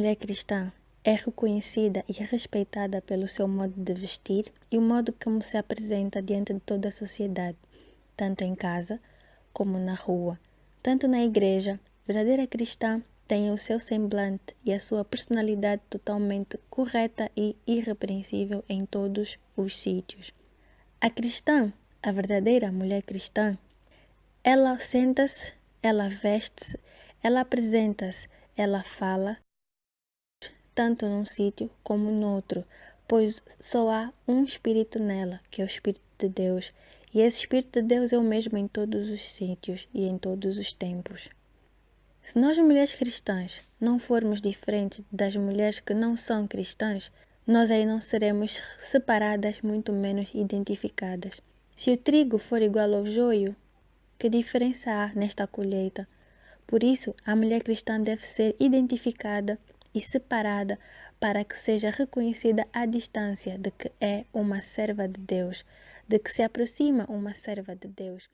mulher cristã é reconhecida e respeitada pelo seu modo de vestir e o modo como se apresenta diante de toda a sociedade, tanto em casa como na rua. Tanto na igreja, a verdadeira cristã tem o seu semblante e a sua personalidade totalmente correta e irrepreensível em todos os sítios. A cristã, a verdadeira mulher cristã, ela senta-se, ela veste-se, ela apresenta-se, ela fala, tanto num sítio como no outro, pois só há um Espírito nela, que é o Espírito de Deus, e esse Espírito de Deus é o mesmo em todos os sítios e em todos os tempos. Se nós, mulheres cristãs, não formos diferentes das mulheres que não são cristãs, nós aí não seremos separadas, muito menos identificadas. Se o trigo for igual ao joio, que diferença há nesta colheita? Por isso, a mulher cristã deve ser identificada e separada para que seja reconhecida à distância de que é uma serva de Deus, de que se aproxima uma serva de Deus.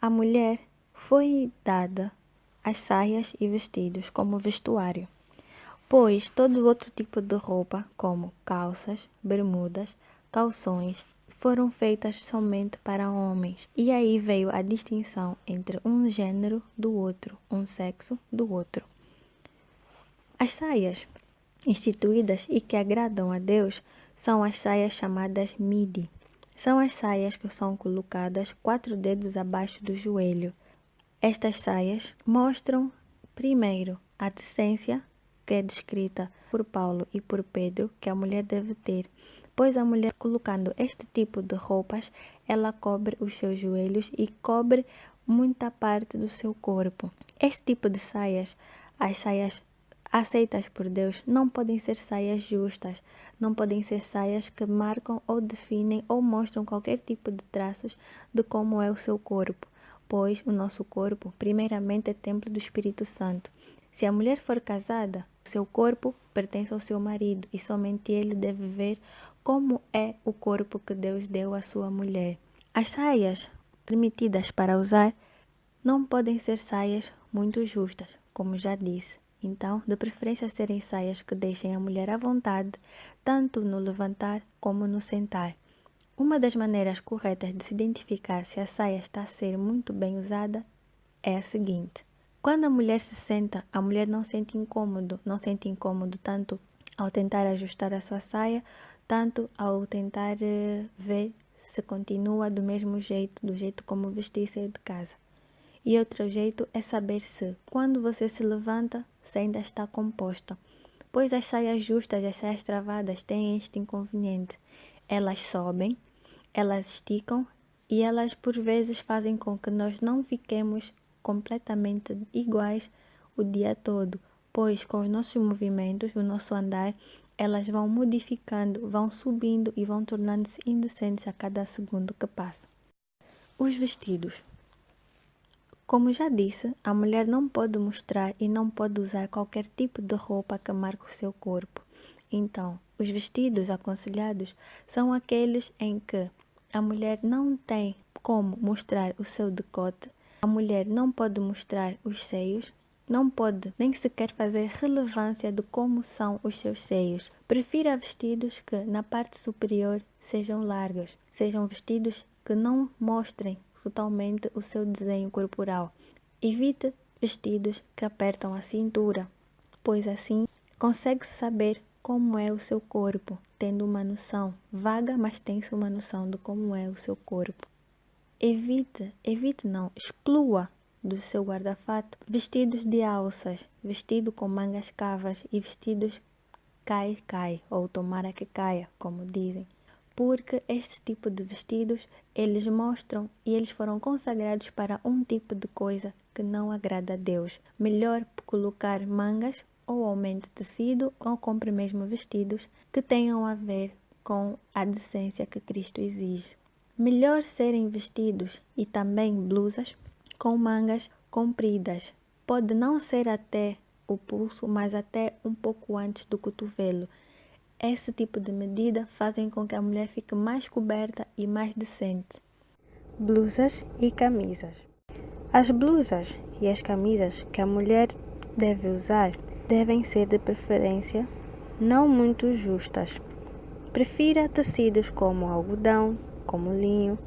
A mulher foi dada as saias e vestidos como vestuário, pois todo outro tipo de roupa, como calças, bermudas, calções, foram feitas somente para homens. E aí veio a distinção entre um gênero do outro, um sexo do outro. As saias instituídas e que agradam a Deus são as saias chamadas midi. São as saias que são colocadas 4 dedos abaixo do joelho. Estas saias mostram, primeiro, a decência que é descrita por Paulo e por Pedro que a mulher deve ter, pois a mulher, colocando este tipo de roupas, ela cobre os seus joelhos e cobre muita parte do seu corpo. Este tipo de saias, as saias aceitas por Deus, não podem ser saias justas, não podem ser saias que marcam ou definem ou mostram qualquer tipo de traços de como é o seu corpo, pois o nosso corpo, primeiramente, é templo do Espírito Santo. Se a mulher for casada, seu corpo pertence ao seu marido e somente ele deve ver como é o corpo que Deus deu à sua mulher. As saias permitidas para usar não podem ser saias muito justas, como já disse. Então, de preferência serem saias que deixem a mulher à vontade, tanto no levantar como no sentar. Uma das maneiras corretas de se identificar se a saia está a ser muito bem usada é a seguinte. Quando a mulher se senta, a mulher não sente incômodo tanto ao tentar ajustar a sua saia, tanto ao tentar ver se continua do mesmo jeito, do jeito como vestir e sair de casa. E outro jeito é saber se, quando você se levanta, se ainda está composta. Pois as saias justas, as saias travadas têm este inconveniente. Elas sobem, elas esticam e elas por vezes fazem com que nós não fiquemos completamente iguais o dia todo, pois com os nossos movimentos, o nosso andar, elas vão modificando, vão subindo e vão tornando-se indecentes a cada segundo que passa. Os vestidos. Como já disse, a mulher não pode mostrar e não pode usar qualquer tipo de roupa que marque o seu corpo. Então, os vestidos aconselhados são aqueles em que a mulher não tem como mostrar o seu decote, a mulher não pode mostrar os seios, não pode nem sequer fazer relevância de como são os seus seios. Prefira vestidos que na parte superior sejam largos, sejam vestidos que não mostrem totalmente o seu desenho corporal. Evite vestidos que apertam a cintura, pois assim consegue-se saber como é o seu corpo, tendo uma noção vaga, mas tem-se uma noção de como é o seu corpo. Exclua do seu guarda-fato vestidos de alças, vestido com mangas cavas e vestidos cai, ou tomara que caia, como dizem. Porque este tipo de vestidos, eles mostram e eles foram consagrados para um tipo de coisa que não agrada a Deus. Melhor colocar mangas ou aumente tecido ou compre mesmo vestidos que tenham a ver com a decência que Cristo exige. Melhor serem vestidos e também blusas com mangas compridas. Pode não ser até o pulso, mas até um pouco antes do cotovelo. Esse tipo de medida fazem com que a mulher fique mais coberta e mais decente. Blusas e camisas. As blusas e as camisas que a mulher deve usar devem ser de preferência não muito justas. Prefira tecidos como algodão, como linho,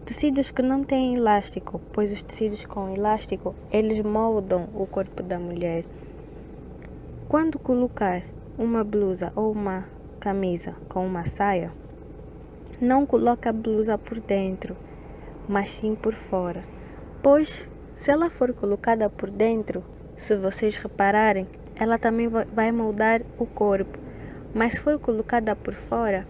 tecidos que não têm elástico, pois os tecidos com elástico, eles moldam o corpo da mulher. Quando colocar uma blusa ou uma camisa com uma saia, não coloque a blusa por dentro, mas sim por fora, pois se ela for colocada por dentro, se vocês repararem, ela também vai moldar o corpo, mas se for colocada por fora,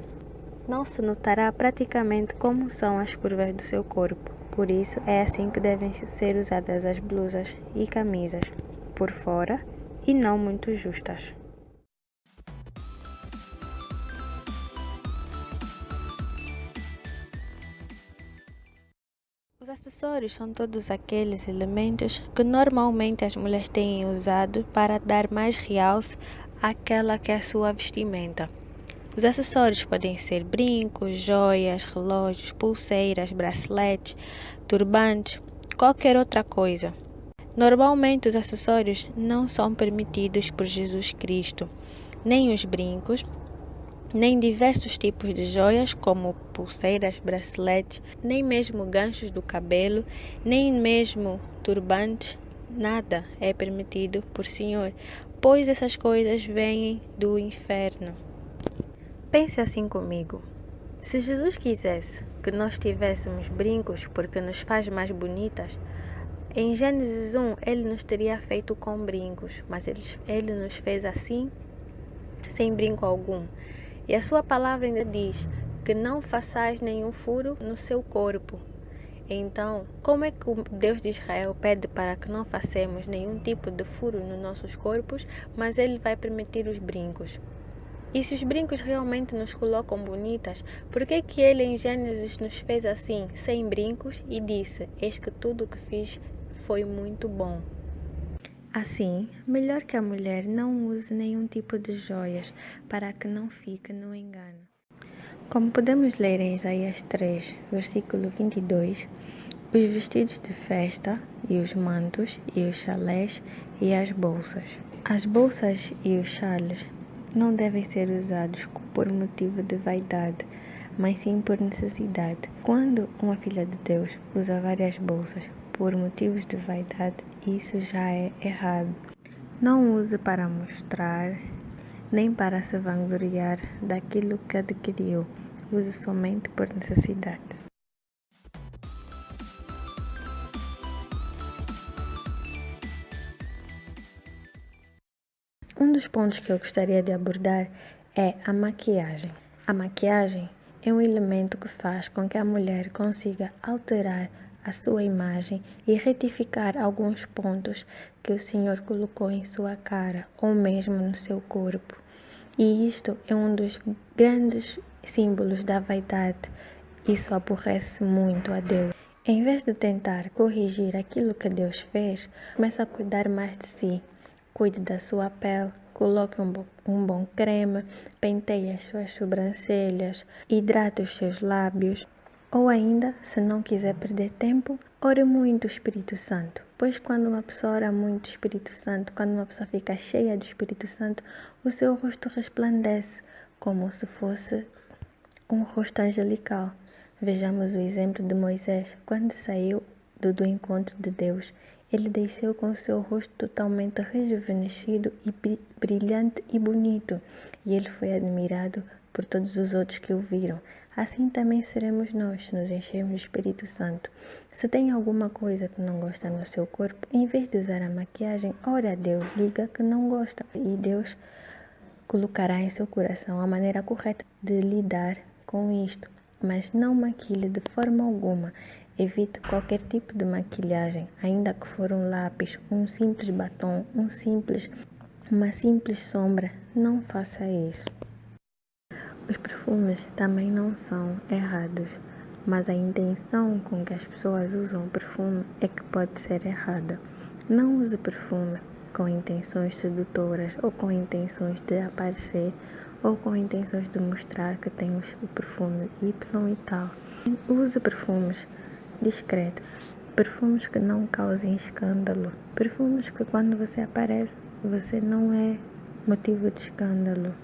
não se notará praticamente como são as curvas do seu corpo. Por isso, é assim que devem ser usadas as blusas e camisas, por fora e não muito justas. Os acessórios são todos aqueles elementos que normalmente as mulheres têm usado para dar mais realce àquela que é a sua vestimenta. Os acessórios podem ser brincos, joias, relógios, pulseiras, braceletes, turbantes, qualquer outra coisa. Normalmente os acessórios não são permitidos por Jesus Cristo, nem os brincos, nem diversos tipos de joias como pulseiras, braceletes, nem mesmo ganchos do cabelo, nem mesmo turbantes, nada é permitido por Senhor, pois essas coisas vêm do inferno. Pense assim comigo. Se Jesus quisesse que nós tivéssemos brincos porque nos faz mais bonitas, em Gênesis 1 ele nos teria feito com brincos, mas ele nos fez assim, sem brinco algum. E a sua palavra ainda diz que não façais nenhum furo no seu corpo. Então, como é que o Deus de Israel pede para que não façamos nenhum tipo de furo nos nossos corpos, mas ele vai permitir os brincos? E se os brincos realmente nos colocam bonitas, por que que ele em Gênesis nos fez assim, sem brincos, e disse: eis que tudo o que fiz foi muito bom? Assim, melhor que a mulher não use nenhum tipo de joias, para que não fique no engano. Como podemos ler em Isaías 3, versículo 22, os vestidos de festa, e os mantos, e os chalés, e as bolsas. As bolsas e os chales não devem ser usados por motivo de vaidade, mas sim por necessidade. Quando uma filha de Deus usa várias bolsas por motivos de vaidade, isso já é errado. Não use para mostrar, nem para se vangloriar daquilo que adquiriu. Use somente por necessidade. Um dos pontos que eu gostaria de abordar é a maquiagem. A maquiagem é um elemento que faz com que a mulher consiga alterar a sua imagem e retificar alguns pontos que o Senhor colocou em sua cara ou mesmo no seu corpo. E isto é um dos grandes símbolos da vaidade. Isso aborrece muito a Deus. Em vez de tentar corrigir aquilo que Deus fez, começa a cuidar mais de si. Cuide da sua pele, coloque um bom creme, penteie as suas sobrancelhas, hidrate os seus lábios. Ou ainda, se não quiser perder tempo, ore muito o Espírito Santo. Pois quando uma pessoa ora muito o Espírito Santo, quando uma pessoa fica cheia do Espírito Santo, o seu rosto resplandece como se fosse um rosto angelical. Vejamos o exemplo de Moisés. Quando saiu do encontro de Deus, ele desceu com o seu rosto totalmente rejuvenescido e brilhante e bonito, e ele foi admirado por todos os outros que o viram. Assim também seremos nós, se nos enchermos do Espírito Santo. Se tem alguma coisa que não gosta no seu corpo, em vez de usar a maquiagem, ore a Deus, diga que não gosta, e Deus colocará em seu coração a maneira correta de lidar com isto. Mas não maquilhe de forma alguma. Evite qualquer tipo de maquilhagem, ainda que for um lápis, um simples batom, uma simples sombra. Não faça isso. Os perfumes também não são errados, mas a intenção com que as pessoas usam o perfume é que pode ser errada. Não use perfume com intenções sedutoras ou com intenções de aparecer ou com intenções de mostrar que tem o perfume Y e tal. Use perfumes discretos, perfumes que não causem escândalo, perfumes que quando você aparece, você não é motivo de escândalo.